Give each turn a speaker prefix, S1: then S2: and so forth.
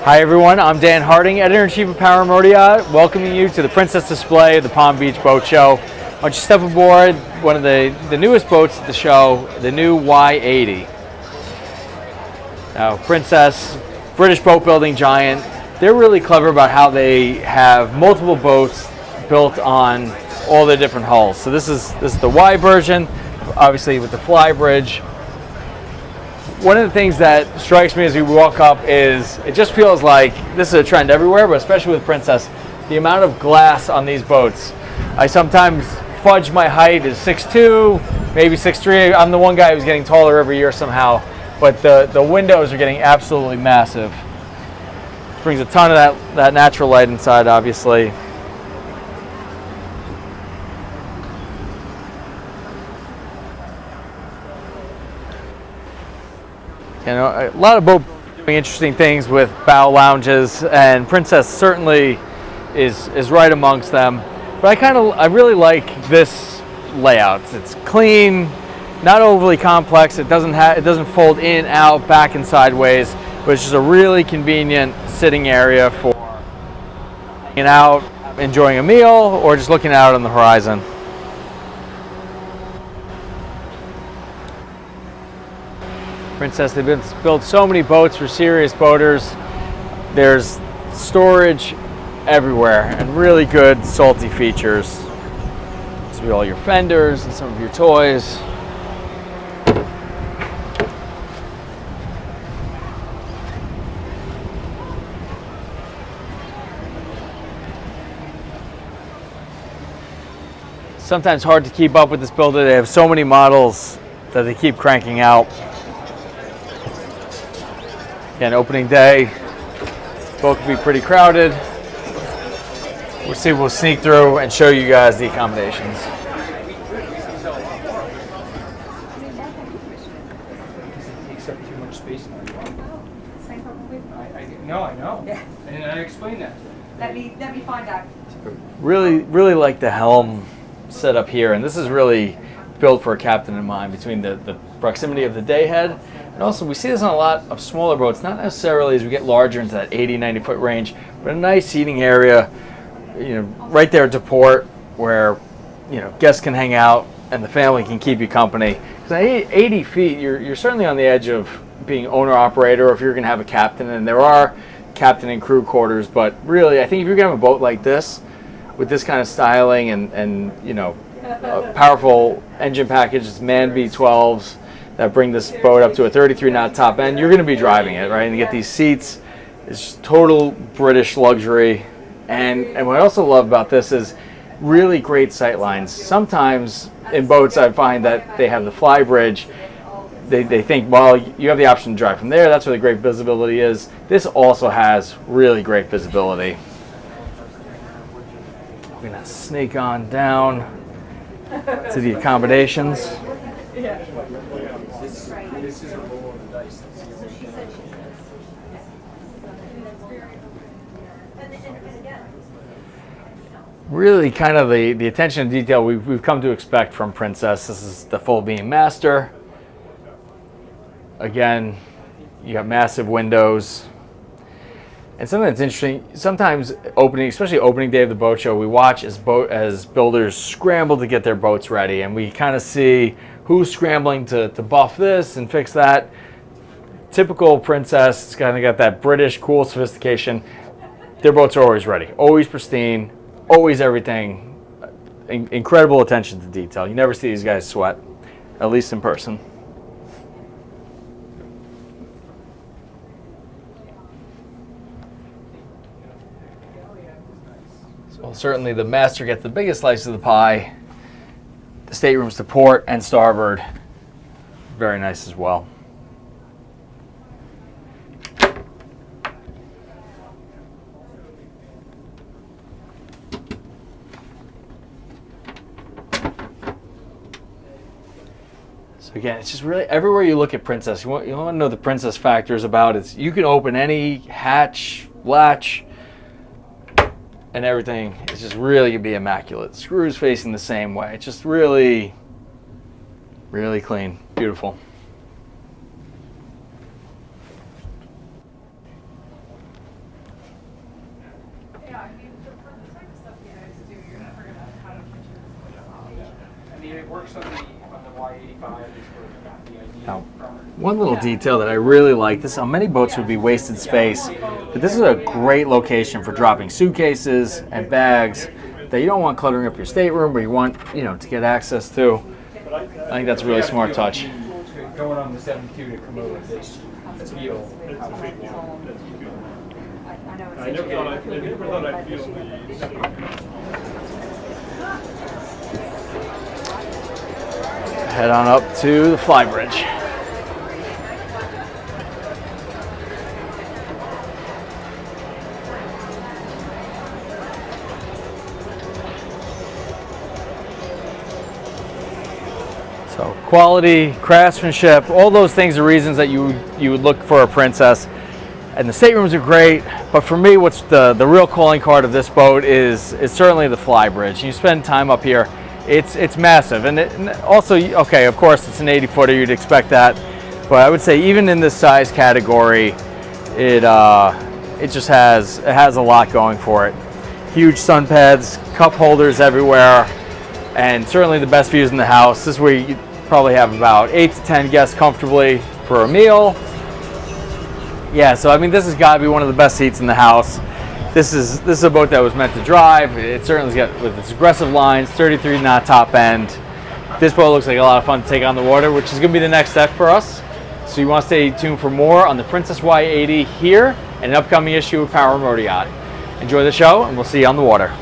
S1: Hi everyone, I'm Dan Harding, Editor-in-Chief of Power Motoryacht, welcoming you to the Princess display of the Palm Beach Boat Show. Why don't you step aboard one of the newest boats at the show, the new Y80. Now, Princess, British boat building giant, they're really clever about how they have multiple boats built on all the different hulls. So this is the Y version, obviously with the Flybridge. One of the things that strikes me as we walk up is it just feels like this is a trend everywhere, but especially with Princess, the amount of glass on these boats. I sometimes fudge my height is 6'2", maybe 6'3". I'm the one guy who's getting taller every year somehow, but the windows are getting absolutely massive. This brings a ton of that natural light inside, obviously. You know, a lot of boat doing interesting things with bow lounges, and Princess certainly is right amongst them. But I really like this layout. It's clean, not overly complex. It doesn't fold in, out, back, and sideways. But it's just a really convenient sitting area for hanging out, enjoying a meal, or just looking out on the horizon. Princess, they've built so many boats for serious boaters. There's storage everywhere and really good salty features. This will be all your fenders and some of your toys. Sometimes hard to keep up with this builder. They have so many models that they keep cranking out. Again, opening day, boat can be pretty crowded. We'll sneak through and show you guys the accommodations.
S2: Takes up too much space. No, I know. Yeah. And I explained that.
S3: Let me find out.
S1: Really like the helm setup here, and this is really built for a captain in mind, between the proximity of the day head. And also, we see this on a lot of smaller boats, not necessarily as we get larger into that 80, 90 foot range, but a nice seating area, right there to port where, guests can hang out and the family can keep you company. Because at 80 feet, you're certainly on the edge of being owner-operator, or if you're going to have a captain, and there are captain and crew quarters, but really, I think if you're going to have a boat like this, with this kind of styling and a powerful engine package, it's MAN V12s, that bring this boat up to a 33 knot top end, you're going to be driving it, right? And you get these seats, it's total British luxury. And what I also love about this is really great sight lines. Sometimes in boats I find that they have the Flybridge, they think, well, you have the option to drive from there, that's where the great visibility is. This also has really great visibility. We're going to sneak on down to the accommodations.
S3: Yeah.
S2: This is a roll of the dice.
S1: Really kind of the attention to detail we've come to expect from Princess. This is the full beam master. Again, you got massive windows. And something that's interesting, sometimes especially opening day of the boat show, we watch as builders scramble to get their boats ready, and we kind of see who's scrambling to buff this and fix that. Typical Princess, it's kind of got that British cool sophistication. Their boats are always ready, always pristine, always everything. Incredible attention to detail. You never see these guys sweat, at least in person. Well, certainly the master gets the biggest slice of the pie. The staterooms to port and starboard, very nice as well. So again, it's just really everywhere you look at Princess, you want to know the Princess factors about it. You can open any hatch, latch, and everything is just really gonna be immaculate. Screws facing the same way. It's just really clean, beautiful.
S3: Yeah, I mean, for the type of stuff you guys do, you're never gonna have a kitchen.
S2: I mean, it works on the Y85 is where the idea
S1: Now,
S2: from.
S1: one little detail that I really like, this on many boats would be wasted space, but this is a great location for dropping suitcases and bags that you don't want cluttering up your stateroom, but you want, you know, to get access to. I think that's a really smart touch.
S2: Going on the 72 to come over this feel.
S4: I never thought I'd feel the.
S1: Head on up to the Flybridge. So quality, craftsmanship, all those things are reasons that you would look for a Princess. And the staterooms are great, but for me, what's the real calling card of this boat is certainly the Flybridge. You spend time up here, it's massive, and also, okay, of course, it's an 80-footer. You'd expect that, but I would say even in this size category, it just has a lot going for it. Huge sun pads, cup holders everywhere, and certainly the best views in the house. This is where you probably have about 8 to 10 guests comfortably for a meal. Yeah, so I mean, this has got to be one of the best seats in the house. This is a boat that was meant to drive. It certainly's got, with its aggressive lines, 33 knot top end. This boat looks like a lot of fun to take on the water, which is going to be the next step for us. So you want to stay tuned for more on the Princess Y80 here and an upcoming issue of Power Motoryacht. Enjoy the show, and we'll see you on the water.